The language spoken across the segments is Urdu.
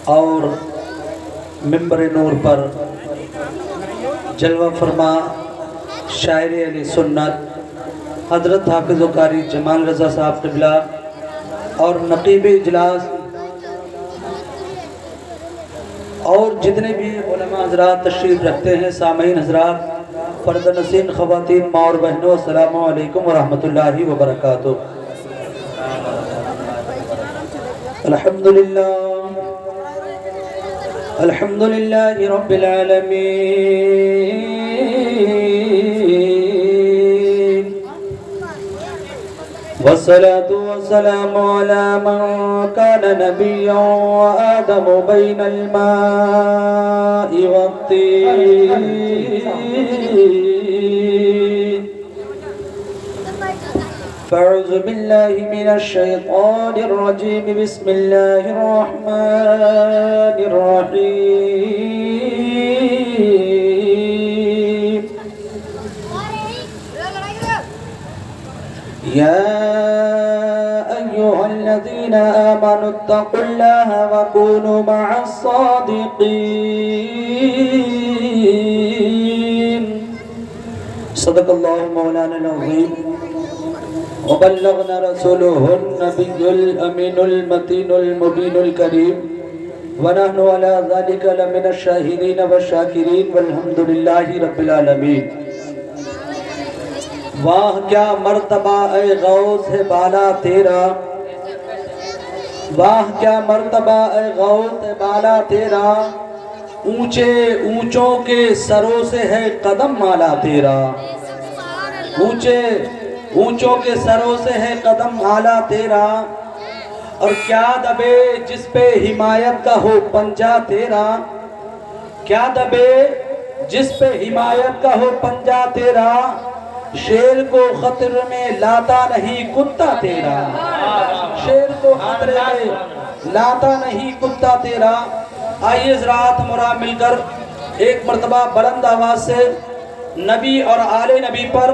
اور منبر نور پر جلوہ فرما شاعر اہل سنت حضرت حافظ و قاری جمال رضا صاحب قبلہ اور نقیب اجلاس اور جتنے بھی علماء حضرات تشریف رکھتے ہیں، سامعین حضرات، فرد نشین خواتین، ماں اور بہنوں، السلام علیکم ورحمۃ اللہ وبرکاتہ۔ الحمدللہ رب العالمین، والصلاة والسلام على من كان نبيا وآدم بين الماء والطين، فأعوذ بالله من الشيطان الرجيم، بسم الله الرحمن الرحيم، يا أيها الذين آمنوا اتقوا الله وكونوا مع الصادقين، صدق الله مولانا العظيم، وبلغنا رسوله النبي الأمين المتين المبين الكريم، ونحن على ذلك لمن الشاهدين والشاكرين، والحمد لله رب العالمين۔ واہ کیا مرتبہ اے غوث ہے بالا تیرا، واہ کیا مرتبہ اے غوث ہے بالا تیرا، اونچے اونچوں کے سروں سے ہے قدم مالا تیرا، اونچے اونچوں کے سروں سے ہے قدم مالا تیرا، اور کیا دبے جس پہ حمایت کا ہو پنجہ تیرا، کیا دبے جس پہ حمایت کا ہو پنجہ تیرا، شیر کو خطر میں لاتا نہیں کتا تیرا، شیر کو خطرے میں لاتا نہیں کتا تیرا۔ آئیے حضرات مرا مل کر ایک مرتبہ بلند آواز سے نبی اور آل نبی پر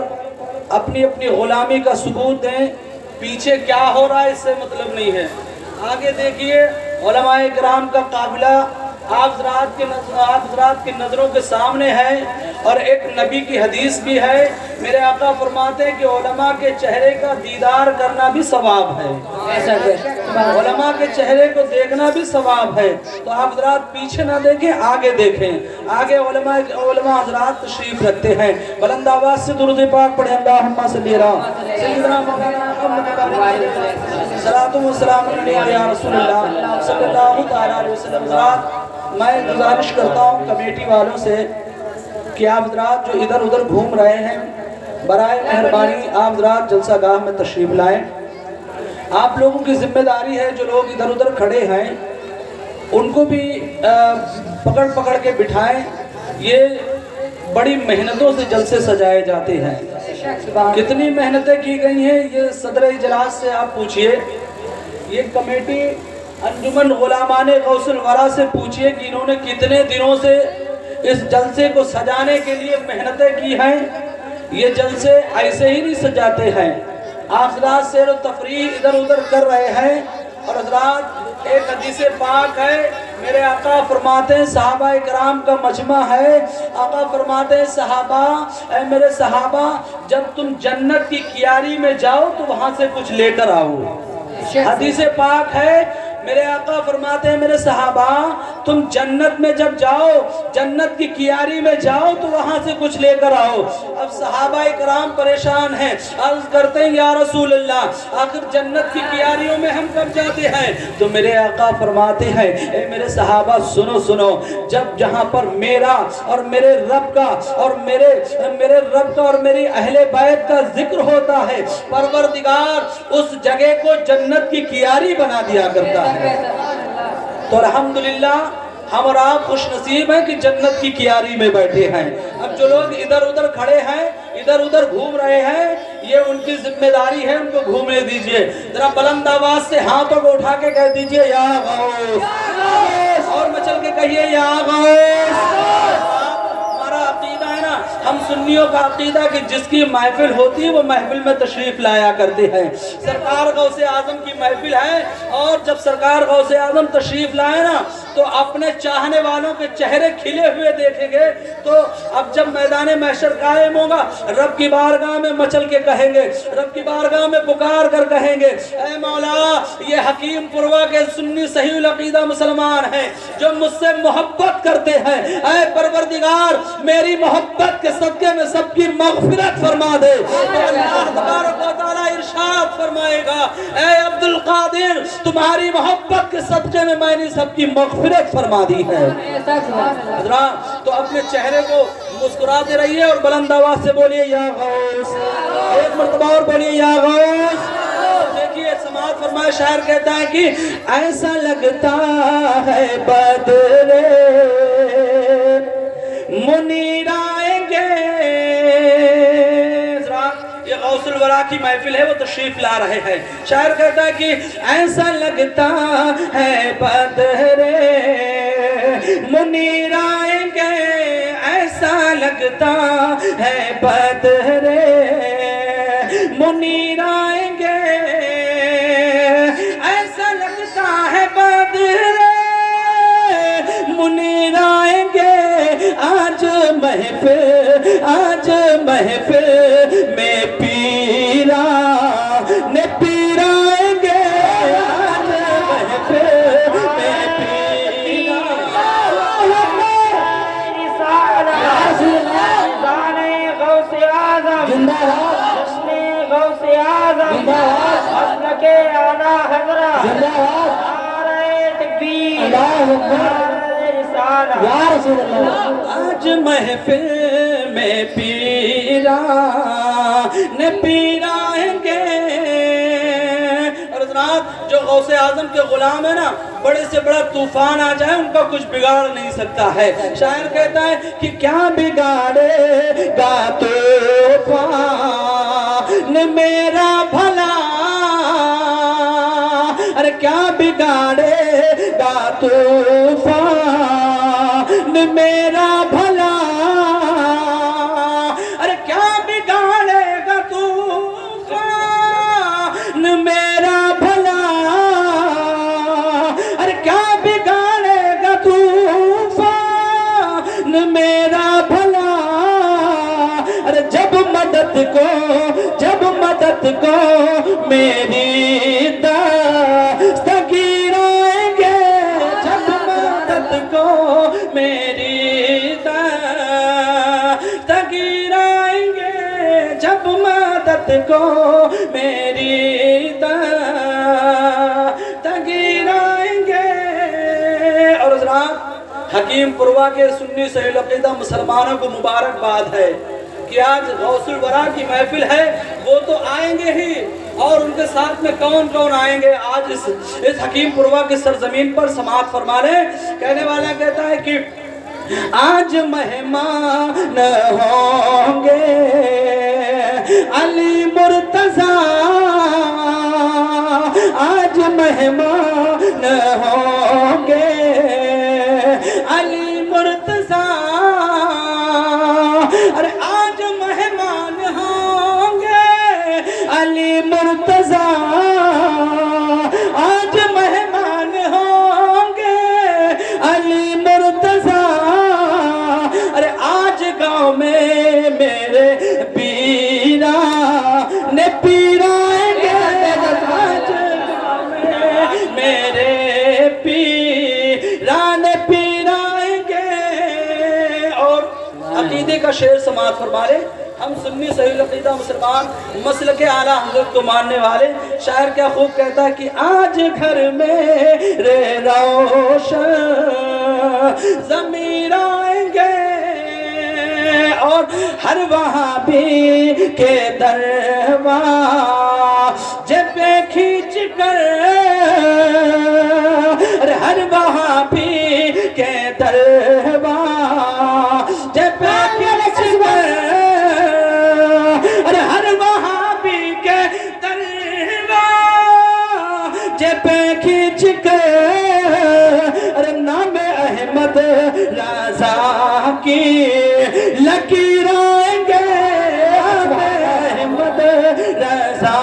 اپنی اپنی غلامی کا ثبوت دیں۔ پیچھے کیا ہو رہا ہے اس سے مطلب نہیں ہے، آگے دیکھیے علماء کرام کا قابلہ آپ حضرات کی نظروں کے سامنے ہے، اور ایک نبی کی حدیث بھی ہے۔ میرے آقا فرماتے ہیں کہ علماء کے چہرے کا دیدار کرنا بھی ثواب ہے، علماء کے چہرے کو دیکھنا بھی ثواب ہے۔ تو آپ حضرات پیچھے نہ دیکھیں، آگے دیکھیں، آگے علماء حضرات تشریف رکھتے ہیں۔ بلند آواز سے درود پاک پڑھیں، اللہم صلی علی سیدنا مولانا محمد صلاۃ و سلام علیہ یا رسول اللہ صلی اللہ علیہ وسلم۔ حضرات میں گزارش کرتا ہوں کمیٹی والوں سے کہ آپ حضرات جو ادھر ادھر گھوم رہے ہیں، برائے مہربانی آپ حضرات جلسہ گاہ میں تشریف لائیں۔ آپ لوگوں کی ذمہ داری ہے، جو لوگ ادھر ادھر کھڑے ہیں ان کو بھی پکڑ پکڑ کے بٹھائیں۔ یہ بڑی محنتوں سے جلسے سجائے جاتے ہیں، کتنی محنتیں کی گئی ہیں یہ صدر اجلاس سے آپ پوچھئے، یہ کمیٹی انجمن غلامان غوث الورا سے پوچھئے کہ انہوں نے کتنے دنوں سے اس جلسے کو سجانے کے لیے محنتیں کی ہیں۔ یہ جلسے ایسے ہی نہیں سجاتے ہیں، آپ حضرات سیر و تفریح ادھر ادھر کر رہے ہیں۔ اور حضرات ایک حدیث پاک ہے، میرے آقا فرماتے ہیں صحابہ کرام کا مجمع ہے، آقا فرماتے ہیں صحابہ، اے میرے صحابہ، جب تم جنت کی کیاری میں جاؤ تو وہاں سے کچھ لے کر آؤ۔ حدیث پاک ہے، میرے آقا فرماتے ہیں میرے صحابہ، تم جنت میں جب جاؤ، جنت کی کیاری میں جاؤ تو وہاں سے کچھ لے کر آؤ۔ اب صحابہ کرام پریشان ہیں، عرض کرتے ہیں یا رسول اللہ، آخر جنت کی کیاریوں میں ہم کب جاتے ہیں؟ تو میرے آقا فرماتے ہیں اے میرے صحابہ سنو سنو، جب جہاں پر میرا اور میرے رب کا اور میرے رب کا اور میری اہل بیت کا ذکر ہوتا ہے، پروردگار اس جگہ کو جنت کی کیاری بنا دیا کرتا ہے۔ تو الحمدللہ ہم اور آپ خوش نصیب ہیں کہ جنت کی کیاری میں بیٹھے ہیں۔ اب جو لوگ ادھر ادھر کھڑے ہیں، ادھر ادھر گھوم رہے ہیں، یہ ان کی ذمہ داری ہے، ان کو گھومنے دیجئے۔ ذرا بلند آواز سے ہاتھوں کو اٹھا کے کہہ دیجئے یا غوث، اور مچل کے کہیے یا غوث۔ ہمارا عقیدہ ہے نا، ہم سنیوں کا عقیدہ کہ جس کی محفل ہوتی ہے وہ محفل میں تشریف لایا کرتے ہیں۔ سرکار غوث اعظم کی محفل ہے، اور جب سرکار غوث اعظم تشریف لائے نا تو اپنے چاہنے والوں کے چہرے کھلے ہوئے دیکھیں گے تو اب جب میدان محشر قائم ہوگا رب کی بارگاہ میں مچل کے کہیں گے، رب کی بارگاہ میں پکار کر کہیں گے اے مولا یہ حکیم پروا کے سنی صحیح العقیدہ مسلمان ہیں جو مجھ سے محبت کرتے ہیں، اے پروردگار میری محبت کے صدقے میں سب کی مغفرت فرما دے۔ تو اللہ تبارک و تعالیٰ ارشاد فرمائے گا اے عبد القادر تمہاری محبت کے صدقے میں میں نے سب کی مغفرت فرما دی ہے۔ حضرات تو اپنے چہرے کو مسکراتے رہیے اور بلند آواز سے بولیے یا غوث، ایک مرتبہ اور بولیے یا غوث۔ دیکھیے سماعت فرمائے شاعر کہتا ہے کہ ایسا لگتا ہے بدر منیر آئیں گے، یہ غوث الورا کی محفل ہے وہ تشریف لا رہے ہیں۔ شاعر کہتا ہے کہ ایسا لگتا ہے بدر منیر آئیں گے، ایسا لگتا ہے بدر منیر آئیں گے، ایسا لگتا ہے بدر منیر آئیں گے، آج محفل میں پیرا نے پیرائیں گے، آج محفل میں پیرا۔ غوث اعظم غوث اعظم مسلک اعلیٰ حضرت نعرہ تکبیر یا رسول اللہ۔ آج محفل میں پیرا نے پیرائیں گے۔ اور حضرات جو غوث اعظم کے غلام ہیں نا بڑے سے بڑا طوفان آ جائے ان کا کچھ بگاڑ نہیں سکتا ہے۔ شاعر کہتا ہے کہ کیا بگاڑے گا طوفان میرا بھلا، ارے کیا بگاڑے گا طوفان میرا بھلا، ارے کیا بگاڑے گا طوفان میرا بھلا، ارے کیا بگاڑے گا طوفان میرا بھلا، ارے جب مدد کو میری دستگیر آئیں گے، جب مدد کو میری دستگیر آئیں گے، جب مدد کو میری دستگیر آئیں گے۔ اور حضرات حکیم پروا کے سنی صحیح العقیدہ مسلمانوں کو مبارکباد ہے کہ آج غوث الورا کی محفل ہے، وہ تو آئیں گے ہی اور ان کے ساتھ میں کون کون آئیں گے آج اس حکیم پروا کی سرزمین پر سماعت فرما لیں۔ کہنے والا کہتا ہے کہ آج مہمان ہوں گے علی مرتضیٰ، آج مہمان ہوں گے علی مرتضیٰ، ارے آج مہمان ہوں گے علی مرتضیٰ، آج مہمان ہوں گے علی مرتضیٰ، ارے آج گاؤں میں میرے پیرا نے پیرائیں گے، آج گاؤں میں میرے پیرا نے پیرائیں گے۔ اور عقیدے کا شعر سماعت فرما لے، ہم سنی صحیح العقیدہ مسلمان مسلک اعلیٰ حضرت کو ماننے والے۔ شاعر کیا خوب کہتا ہے کہ آج گھر میرے روشن ضمیر آئیں گے، اور ہر وہابی کے دروازے پہ کھینچ کر، ہر وہابی کے دروازے پہ کھینچ کر، ہر وہابی کے دروازے پہ کھینچ کر، نام احمد رضا کی لکیر آئیں گے، احمد رضا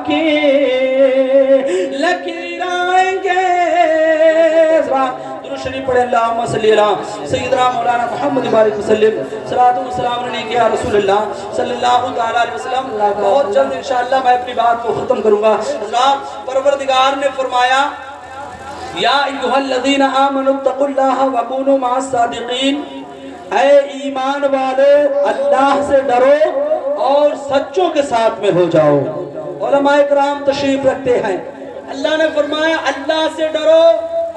کی لکیر آئیں گے۔ درود شریف پڑھیں اللہم صلی اللہ سیدنا مولانا محمد بارک وسلم صلاۃ و سلام علیک یا رسول اللہ صلی اللہ تعالی علیہ وسلم. بہت جلد انشاءاللہ میں اپنی بات کو ختم کروں گا. حضرات پروردگار نے فرمایا یا ایھا الذین آمنوا اتقوا اللہ وکونوا مع الصادقین، اے ایمان والو اللہ سے ڈرو اور سچوں کے ساتھ میں ہو جاؤ. علماء کرام تشریف رکھتے ہیں. اللہ نے فرمایا اللہ سے ڈرو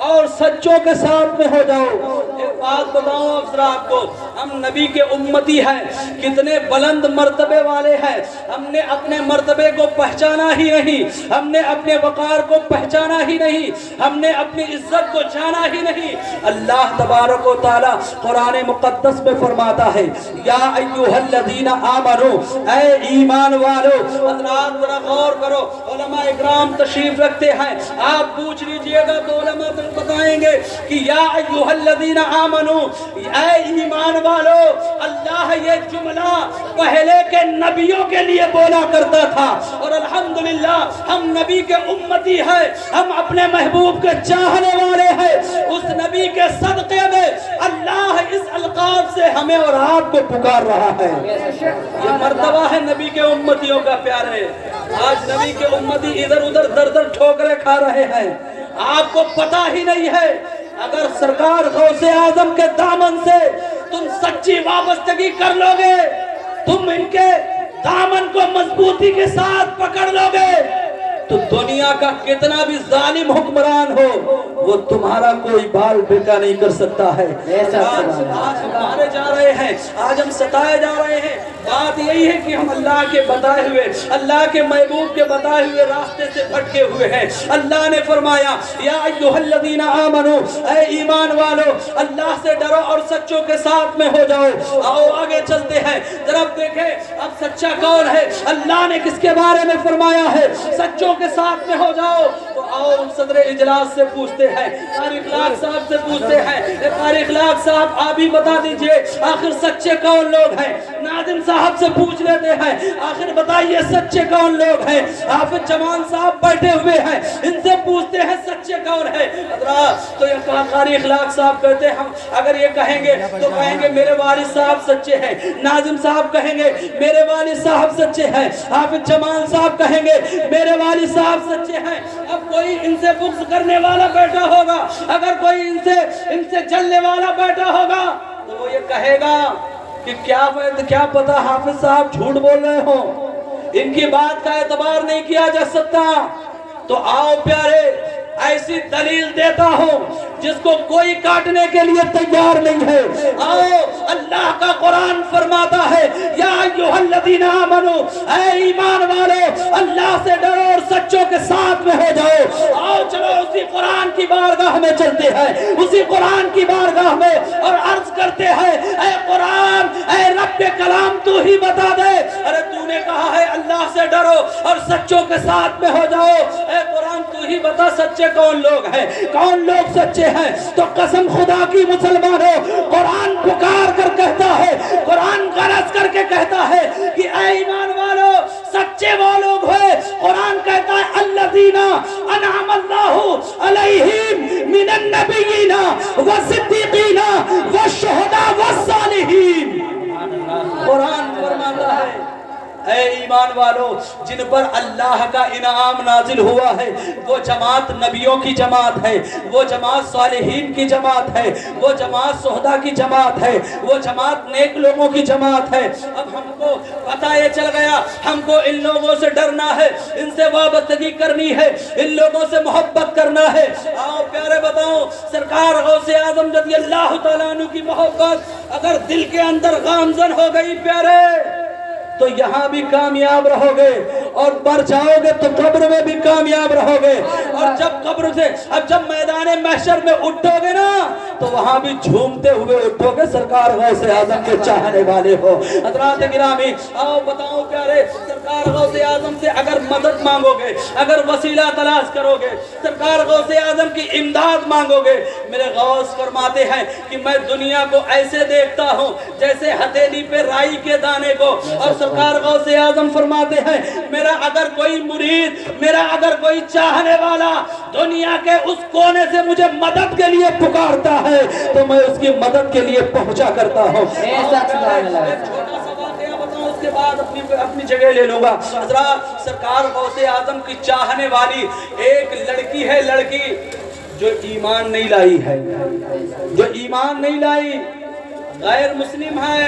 اور سچوں کے ساتھ میں ہو جاؤ. ایک بات بتاؤں افسر آپ کو، ہم نبی کے امتی ہیں، کتنے بلند مرتبے والے ہیں. ہم نے اپنے مرتبے کو پہچانا ہی نہیں، ہم نے اپنے وقار کو پہچانا ہی نہیں، ہم نے اپنی عزت کو جانا ہی نہیں. اللہ تبارک و تعالی قرآن مقدس میں فرماتا ہے یا ایھا الذین آمنوا، اے ایمان والو. حضرات ذرا غور کرو، علماء اکرام تشریف رکھتے ہیں. آپ پوچھ لیجئے گا تو علماء بتائیں گے کہ یا ایھا الذین آمنوا، اے ایمان والو. اللہ یہ جملہ پہلے کے نبیوں کے لیے بولا کرتا تھا، اور الحمدللہ ہم نبی کے امتی ہیں، ہم اپنے محبوب کے چاہنے والے ہیں. اس نبی کے صدقے میں اللہ اس القاب سے ہمیں اور آپ کو پکار رہا ہے. یہ مرتبہ ہے نبی کے امتیوں کا پیارے. آج نبی کے امتی ادھر ادھر در در ٹھوکریں کھا رہے ہیں، آپ کو پتہ ہی نہیں ہے. اگر سرکار غوث اعظم کے دامن سے تم سچی وابستگی کر لو گے، تم ان کے دامن کو مضبوطی کے ساتھ پکڑ لو گے، تو دنیا کا کتنا بھی ظالم حکمران ہو وہ تمہارا کوئی بال بیکا نہیں کر سکتا ہے. آج ہم مارے جا رہے ہیں، آج ہم ستائے جا رہے ہیں. بات یہی ہے کہ ہم اللہ کے بتائے ہوئے، اللہ کے محبوب کے بتائے ہوئے راستے سے بھٹکے ہوئے ہیں. اللہ نے فرمایا یا ایھا الذین آمنوا، اے ایمان والو اللہ سے ڈرو اور سچوں کے ساتھ میں ہو جاؤ. آؤ آگے چلتے ہیں، ذرا دیکھیں اب سچا کون ہے. اللہ نے کس کے بارے میں فرمایا ہے سچوں کے ساتھ میں ہو جاؤ. تو آؤ صدر اجلاس سے پوچھتے ہیں، قاری اخلاق صاحب سے پوچھتے ہیں. قاری اخلاق صاحب آپ ہی بتا دیجئے آخر سچے کون لوگ ہیں. ناظم صاحب سے پوچھ لیتے ہیں آخر بتائیے سچے کون لوگ ہیں. حافظ جمال صاحب بیٹھے ہوئے ہیں، ان سے پوچھتے ہیں سچے کون ہیں. حضرات تو یہ قاری اخلاق صاحب کہتے ہیں ہم اگر یہ کہیں گے تو کہیں گے میرے والد صاحب سچے ہیں. ناظم صاحب کہیں گے میرے والد صاحب سچے ہیں. حافظ جمال صاحب کہیں گے میرے والد صاحب سچے ہیں. اب کوئی ان سے بغض کرنے والا بیٹھا ہوگا، اگر کوئی ان سے جلنے والا بیٹھا ہوگا تو وہ یہ کہے گا کہ کیا پتا حافظ صاحب جھوٹ بول رہے ہوں، ان کی بات کا اعتبار نہیں کیا جا سکتا. تو آؤ پیارے ایسی دلیل دیتا ہوں جس کو کوئی کاٹنے کے لیے تیار نہیں ہے. آؤ اللہ کا قرآن فرماتا ہے یا ایھا الذین آمنوا، اے ایمان والو اللہ سے ڈرو اور سچوں کے ساتھ میں ہو جاؤ. آؤ چلو اسی قرآن کی بارگاہ میں چلتے ہیں، اسی قرآن کی بارگاہ میں اور عرض کرتے ہیں اے قرآن، اے رب کے کلام تو ہی بتا دے. ارے تو نے کہا ہے اللہ سے ڈرو اور سچوں کے ساتھ میں ہو جاؤ. اے قرآن تو ہی بتا سچے کون لوگ ہیں، کون لوگ سچے ہیں. تو قسم خدا کی مسلمانوں قرآن پکار کر کہتا ہے، قرآن غرض کر کے کہتا ہے کہ اے ایمان والو سچے وہ لوگ ہوئے. قرآن کہتا ہے الذین انعم اللہ علیہم من النبیین والصدیقین والشہداء والصالحین. قرآن فرماتا ہے اے ایمان والو جن پر اللہ کا انعام نازل ہوا ہے وہ جماعت نبیوں کی جماعت ہے، وہ جماعت صالحین کی جماعت ہے، وہ جماعت شہداء کی جماعت ہے، وہ جماعت نیک لوگوں کی جماعت ہے. اب ہم کو پتہ یہ چل گیا ہم کو ان لوگوں سے ڈرنا ہے، ان سے وابستگی کرنی ہے، ان لوگوں سے محبت کرنا ہے. آؤ پیارے بتاؤ سرکار غوث اعظم رضی اللہ تعالیٰ عنہ کی محبت اگر دل کے اندر گامزن ہو گئی پیارے تو یہاں بھی کامیاب رہو گے، اور مر جاؤ گے تو قبر میں بھی کامیاب رہو گے. اور جب قبر سے جب میدان محشر میں اٹھو گے نا تو وہاں بھی جھومتے ہوئے اٹھو گے، سرکار غوث اعظم کے چاہنے والے ہو. حضرات گرامی آؤ بتاؤ پیارے سرکار غوث اعظم سے اگر مدد مانگو گے، اگر وسیلہ تلاش کرو گے، سرکار غوث اعظم کی امداد مانگو گے، میرے غوث فرماتے ہیں کہ میں دنیا کو ایسے دیکھتا ہوں جیسے ہتھیلی پہ رائی کے دانے کو. اور سرکار غوث اعظم فرماتے ہیں میرا اگر کوئی مرید، میرا اگر کوئی چاہنے والا دنیا کے اس کونے سے مجھے مدد کے لیے پکارتا ہے تو میں اس کی مدد کے لیے پہنچا کرتا ہوں۔ چھوٹا سا واقعہ بتاؤں اس کے بعد اپنی جگہ لے لوں گا۔ حضرات سرکار غوث اعظم کی چاہنے والی ایک لڑکی ہے، لڑکی جو ایمان نہیں لائی ہے، جو ایمان نہیں لائی، غیر مسلم ہے،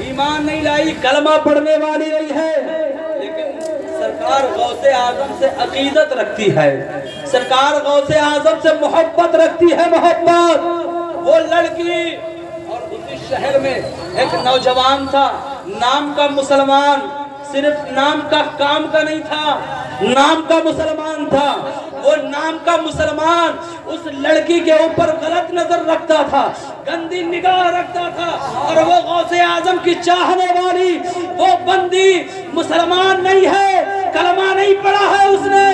ایمان نہیں لائی، کلمہ پڑھنے والی نہیں ہے، لیکن سرکار غوث اعظم سے عقیدت رکھتی ہے، سرکار غوث اعظم سے محبت رکھتی ہے، محبت۔ وہ لڑکی اور اسی شہر میں ایک نوجوان تھا، نام کا مسلمان، صرف نام کا کام کا نہیں تھا، نام کا مسلمان تھا۔ وہ نام کا مسلمان اس لڑکی کے اوپر غلط نظر رکھتا تھا، گندی نگاہ رکھتا تھا، اور وہ غوث اعظم کی چاہنے والی وہ بندی مسلمان نہیں ہے، کلمہ نہیں پڑھا ہے اس نے۔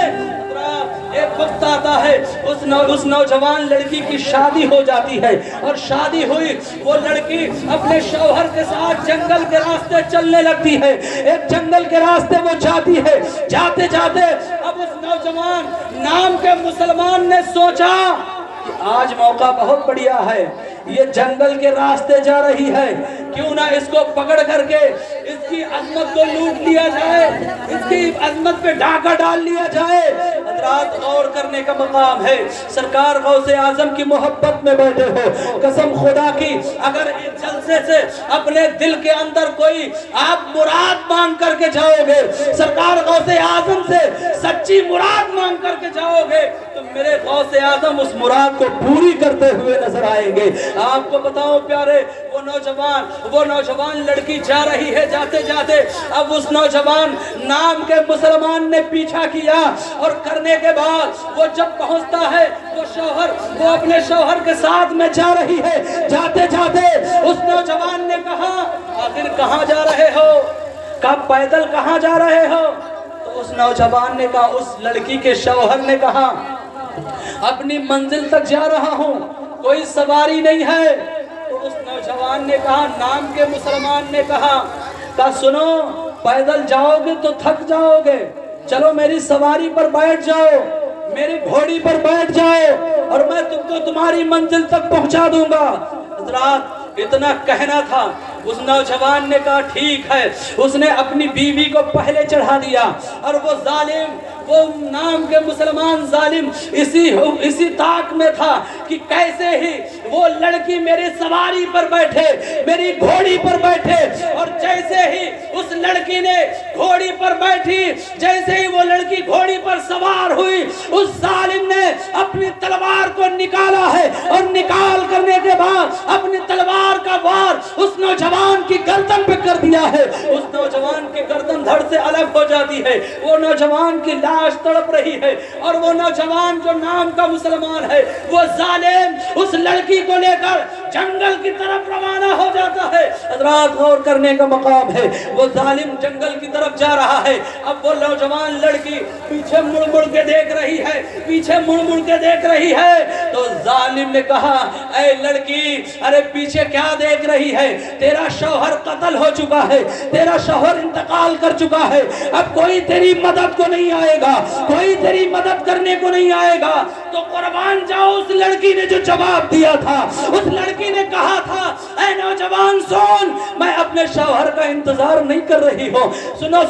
ایک وقت آتا ہے اس نوجوان لڑکی کی شادی ہو جاتی ہے، اور شادی ہوئی وہ لڑکی اپنے شوہر کے ساتھ جنگل کے راستے چلنے لگتی ہے۔ ایک جنگل کے راستے وہ جاتی ہے، جاتے جاتے اب اس نوجوان نام کے مسلمان نے سوچا کہ آج موقع بہت بڑھیا ہے، یہ جنگل کے راستے جا رہی ہے، کیوں نہ اس کو پکڑ کر کے اس کی عظمت کو لوٹ لیا جائے، اس کی عظمت پہ ڈاکہ ڈال لیا جائے۔ حضرات غور کرنے کا مقام ہے، سرکار غوث اعظم کی محبت میں بیٹھے ہو، قسم خدا کی اگر اس جلسے سے اپنے دل کے اندر کوئی آپ مراد مانگ کر کے جاؤ گے، سرکار غوث اعظم سے سچی مراد مانگ کر کے جاؤ گے تو میرے غوث اعظم اس مراد کو پوری کرتے ہوئے نظر آئیں گے۔ آپ کو بتاؤ پیارے، وہ نوجوان لڑکی جا رہی ہے، جاتے جاتے اب اس نوجوان نام کے مسلمان نے پیچھا کیا، اور کرنے کے بعد وہ جب پہنچتا ہے وہ اپنے شوہر کے ساتھ میں جا رہی ہے، جاتے جاتے اس نوجوان نے کہا آخر کہاں جا رہے ہو، کب پیدل کہاں جا رہے ہو؟ تو اس نوجوان نے کہا، اس لڑکی کے شوہر نے کہا اپنی منزل تک جا رہا ہوں، کوئی سواری نہیں ہے۔ تو اس نوجوان نے کہا، نام کے مسلمان نے کہا سنو پیدل جاؤ گے تو تھک جاؤ گے، چلو میری سواری پر بیٹھ جاؤ، میری گھوڑی پر بیٹھ جاؤ اور میں تم کو تمہاری منزل تک پہنچا دوں گا۔ حضرات اتنا کہنا تھا، اس نوجوان نے کہا ٹھیک ہے، اس نے اپنی بیوی کو پہلے چڑھا دیا، اور وہ ظالم، وہ نام کے مسلمان ظالم اسی طاق میں تھا کہ کیسے ہی وہ لڑکی میری سواری پر بیٹھے، میری گھوڑی پر بیٹھے، اور جیسے ہی اس لڑکی نے گھوڑی پر بیٹھی، جیسے ہی وہ لڑکی گھوڑی پر سوار ہوئی، اس ظالم نے اپنی تلوار کو نکالا ہے، اور نکال کرنے کے بعد اپنی تلوار کا وار اس نوجوان کی گردن پہ کر دیا ہے۔ اس نوجوان کی گردن دھڑ سے الگ ہو جاتی ہے، وہ نوجوان کی لاش تڑپ رہی ہے، اور وہ نوجوان جو نام کا مسلمان ہے وہ ظالم اس لڑکی کو لے کر جنگل کی طرف روانہ ہو جاتا ہے۔ حضرات غور کرنے کا مقام ہے، وہ ظالم جنگل کی طرف جا رہا ہے، اب وہ نوجوان لڑکی پیچھے مڑ مڑ کے دیکھ رہی ہے، پیچھے مڑ مڑ کے دیکھ رہی ہے۔ تو ظالم نے کہا اے لڑکی، ارے پیچھے کیا دیکھ رہی ہے، تیرا شوہر قتل ہو چکا ہے، تیرا شوہر انتقال کر چکا ہے، اب کوئی تیری مدد کو نہیں آئے گا، کوئی تیری مدد کرنے کو نہیں آئے گا۔ تو قربان جاؤ، اس لڑکی نے جو جواب دیا تھا، اس لڑکی نے کہا تھا اے نوجوان سن، میں اپنے شوہر کا انتظار نہیں کر رہی ہوں، سنو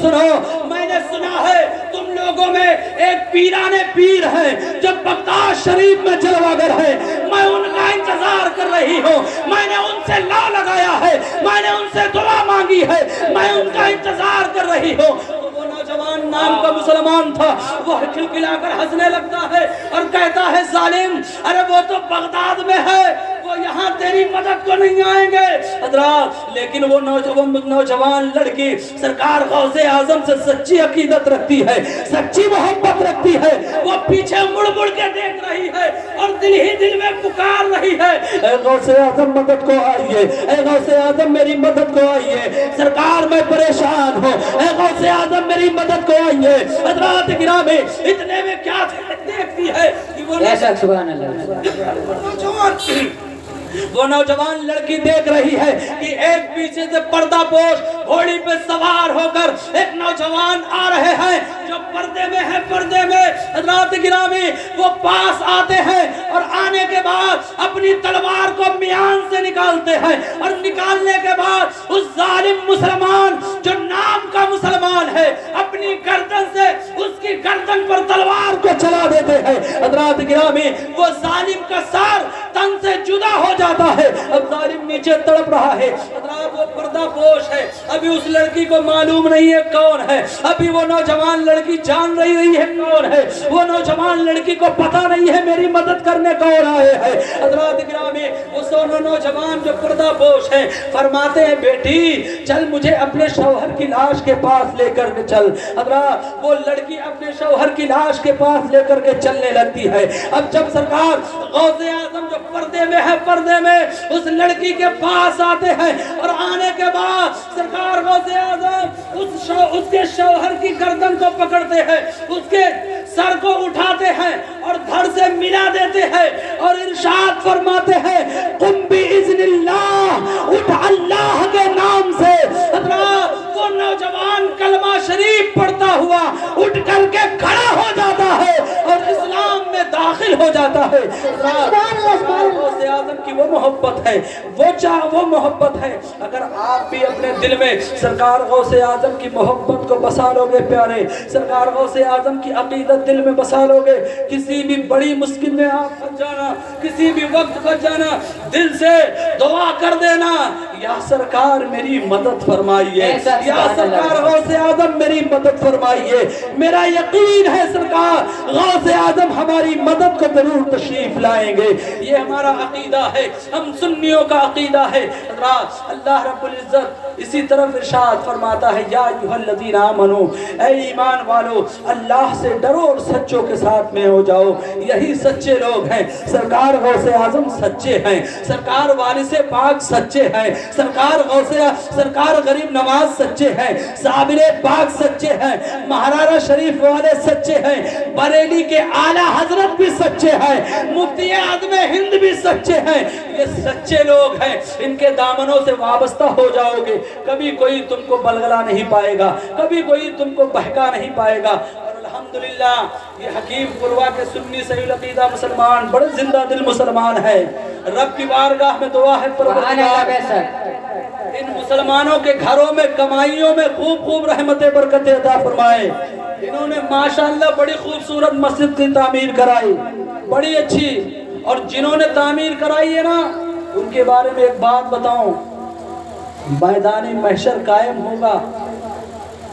میں نے سنا ہے تم لوگوں میں ایک پیرانے پیر ہے جو بغداد شریف میں جلوہ گر ہے، میں ان کا انتظار کر رہی ہوں، میں نے ان سے لا لگایا ہے، میں نے ان سے دعا مانگی ہے، میں ان کا انتظار کر رہی ہوں۔ وہ نوجوان نام کا مسلمان تھا، وہ کھلکھلا کر ہنسنے لگتا ہے اور کہتا ہے ظالم، ارے وہ تو بغداد میں ہے، وہ یہاں تیری مدد کو نہیں آئیں گے۔ حضرات لیکن وہ نوجوان لڑکی سرکار غوث اعظم سے سچی عقیدت رکھتی ہے، سچی محبت رکھتی ہے، وہ پیچھے مڑ مڑ کے دیکھ رہی ہے اور دل ہی دل میں پکار رہی ہے اے غوث اعظم مدد کو آئیے، اے غوث اعظم میری مدد کو آئیے، سرکار میں پریشان ہوں، اے غوث اعظم میری مدد کو آئیے۔ حضرات گرامی اتنے میں کیا دیکھتی ہے کہ وہ نوجوان لڑکی دیکھ رہی ہے کہ ایک پیچھے سے پردہ پوش گھوڑی پہ سوار ہو کر ایک نوجوان آ رہے ہیں جو پردے میں ہے، پردے میں حضرات گرامی وہ پاس آتے ہیں اور آنے کے بعد اپنی تلوار کو میان سے نکالتے ہیں اور نکالنے کے بعد اس ظالم مسلمان جو نام کا مسلمان ہے اپنی گردن سے اس کی گردن پر تلوار کو چلا دیتے ہیں۔ حضرات گرامی وہ ظالم کا سر تن سے جدا ہو جاتا ہے، اب ظالم نیچے تڑپ رہا ہے، حضرات وہ پردہ پوش ہے، ابھی اس لڑکی کو معلوم نہیں ہے کون ہے، ابھی وہ نوجوان لڑکی جان رہی ہے کون ہے، وہ نوجوان لڑکی کو پتہ نہیں ہے میری مدد کرنے کون آئے ہیں۔ حضرات گرامی اس دونوں نوجوان جو پردہ پوش ہیں فرماتے ہیں بیٹی چل مجھے اپنے شوہر کی لاش کے پاس لے کر کے چل۔ حضرات وہ لڑکی اپنے شوہر کی لاش کے پاس لے کر کے چلنے لگتی ہے۔ اب جب سرکار غوث اعظم جو پردے میں ہے پردے میں اس لڑکی کے پاس آتے ہیں اور آنے کے بعد سرکار غوث اعظم اس کے شوہر کی گردن کو پکڑتے ہیں، اس کے سر کو اٹھاتے ہیں اور دھڑ سے ملا دیتے ہیں اور ارشاد فرماتے ہیں قم باذن اللہ، اٹھ اللہ کے نام سے۔ حضرات وہ نوجوان کلمہ شریف پڑھتا ہوا اٹھ کر کے کھڑا ہو جاتا ہے اور اسلام میں داخل ہو جاتا ہے۔ غوث اعظم کی وہ محبت ہے، وہ محبت ہے، اگر آپ بھی اپنے دل میں سرکار غوث اعظم کی محبت کو بسا لو گے پیارے، سرکار غوث اعظم کی عقیدت دل میں بسا لو گے، کسی بھی بڑی مشکل میں آپ پھنس جانا، کسی بھی وقت پھنس جانا، دل سے دعا کر دینا یا سرکار میری مدد فرمائیے، یا سرکار غوث اعظم میری مدد فرمائیے۔ میرا یقین ہے سرکار غوث اعظم ہماری مدد کو ضرور تشریف لائیں گے، یہ ہمارا عقیدہ ہے، ہم سنیوں کا عقیدہ ہے۔ اللہ رب العزت اسی طرف ارشاد فرماتا ہے یا ایھا الذین آمنو، اے ایمان والو اللہ سے ڈرو اور سچوں کے ساتھ میں ہو جاؤ، یہی سچے لوگ ہیں۔ سرکار غوث اعظم سچے ہیں، سرکار وارث پاک سچے ہیں، سرکار غریب نواز سچے ہیں، صابر پاک سچے ہیں، مہارارا شریف والے سچے ہیں، بریلی کے اعلیٰ حضرت بھی سچے ہیں، مفتی اعظم ہند بھی سچے ہیں۔ یہ سچے لوگ ہیں، ان کے دامنوں سے وابستہ ہو جاؤ گے، کبھی کوئی تم کو بلغلا نہیں پائے گا، کبھی کوئی تم کو بہکا نہیں پائے گا۔ اور الحمدللہ یہ حکیم قروا کے سنی صحیح العقیدہ مسلمان بڑے زندہ دل مسلمان ہیں۔ رب کی بارگاہ میں دعا ہے پروردگار ان مسلمانوں کے گھروں میں کمائیوں میں خوب خوب رحمت برکت عطا فرمائے۔ انہوں نے ماشاءاللہ بڑی خوبصورت مسجد کی تعمیر کرائی، بڑی اچھی، اور جنہوں نے تعمیر کرائی ہے نا ان کے بارے میں ایک بات بتاؤں، میدان محشر قائم ہوگا،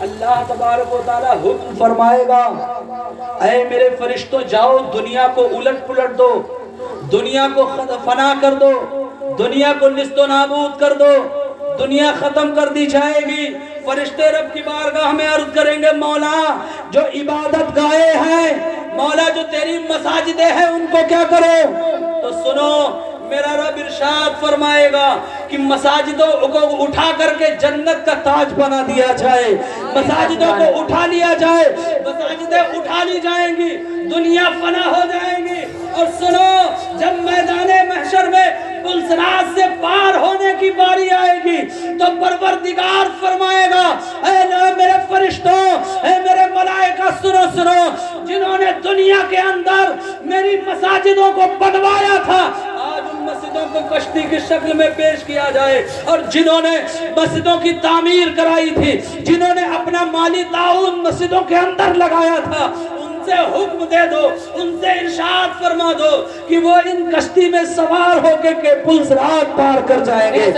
اللہ تبارک و تعالی حکم فرمائے گا اے میرے فرشتوں جاؤ دنیا کو الٹ پلٹ دو، دنیا کو فنا کر دو، دنیا کو نیست و نابود کر دو، دنیا ختم کر دی جائے گی۔ فرشتے رب کی بارگاہ میں عرض کریں گے مولا جو عبادت گاہے ہیں، مولا جو تیری مساجدیں ہیں ان کو کیا کرو؟ تو سنو میرا رب ارشاد فرمائے گا کہ مساجدوں کو اٹھا کر کے جنت کا تاج بنا دیا جائے، مساجدوں کو اٹھا لیا جائے، مساجدیں اٹھا لی جائیں گی، دنیا فنا ہو جائیں گی۔ اور سنو جب میدان محشر میں پلسرات سے پار ہونے کی باری آئے گی تو پروردگار فرمائے گا اے میرے فرشتوں، اے میرے ملائکہ سنو سنو، جنہوں نے دنیا کے اندر میری مساجدوں کو بنوایا تھا آج ان مسجدوں کو کشتی کی شکل میں پیش کیا جائے، اور جنہوں نے مسجدوں کی تعمیر کرائی تھی، جنہوں نے اپنا مالی تعاون مسجدوں کے اندر لگایا تھا، ان سے حکم دے دو، ان سے ارشاد فرما دو کہ وہ ان کشتی میں سوار ہو کے پل صراط پار کر جائیں گے۔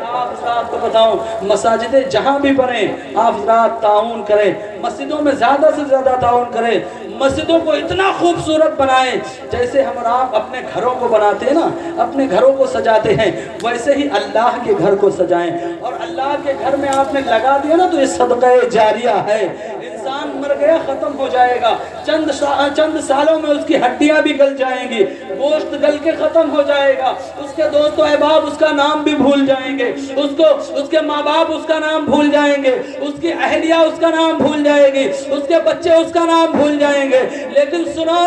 آپ حضرات کو بتاؤں مساجدیں جہاں بھی بنیں آپ حضرات تعاون کریں، مسجدوں میں زیادہ سے زیادہ تعاون کریں، مسجدوں کو اتنا خوبصورت بنائیں جیسے ہم اور آپ اپنے گھروں کو بناتے ہیں نا، اپنے گھروں کو سجاتے ہیں، ویسے ہی اللہ کے گھر کو سجائیں۔ اور اللہ کے گھر میں آپ نے لگا دیا نا تو یہ صدقہ جاریہ ہے، انسان مر گیا ختم ہو جائے گا، چند سالوں میں اس کی ہڈیاں بھی گل جائیں گی، گوشت گل کے ختم ہو جائے گا، اس کے دوست و احباب اس کا نام بھی بھول جائیں گے، اس کے ماں باپ اس کا نام بھول جائیں گے، اس کی اہلیہ اس کا نام بھول جائے گی، اس کے بچے اس کا نام بھول جائیں گے۔ لیکن سنو،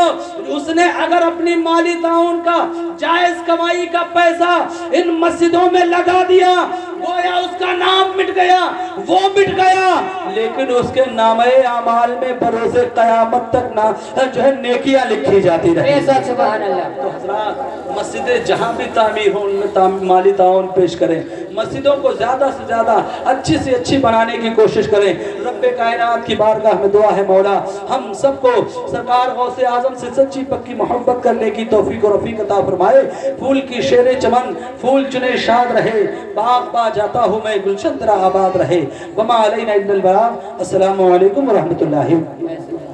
اس نے اگر اپنی مالی تعاون کا جائز کمائی کا پیسہ ان مسجدوں میں لگا دیا، گویا اس کا نام مٹ گیا، وہ مٹ گیا، لیکن اس کے نامہ اعمال میں بروز قیامت تک جو ہے نیکیاں لکھی جاتی رہی۔ سبحان اللہ۔ تو حضرات، مسجدیں جہاں بھی تعمیر ہوں ان میں مالی تعاون پیش کریں، مسجدوں کو زیادہ سے زیادہ اچھی سے اچھی بنانے کی کوشش کریں۔ رب کائنات کی بارگاہ میں دعا ہے مولا ہم سب کو سرکار غوث اعظم سے سچی پکی محبت کرنے کی توفیق و رفیق عطا فرمائے۔ پھول کی شیر چمن پھول چنے شاد رہے، باغ پا جاتا ہوں میں گلشن تیرا آباد رہے۔ وما علینا الا البلاغ۔ السلام علیکم ورحمۃ اللہ۔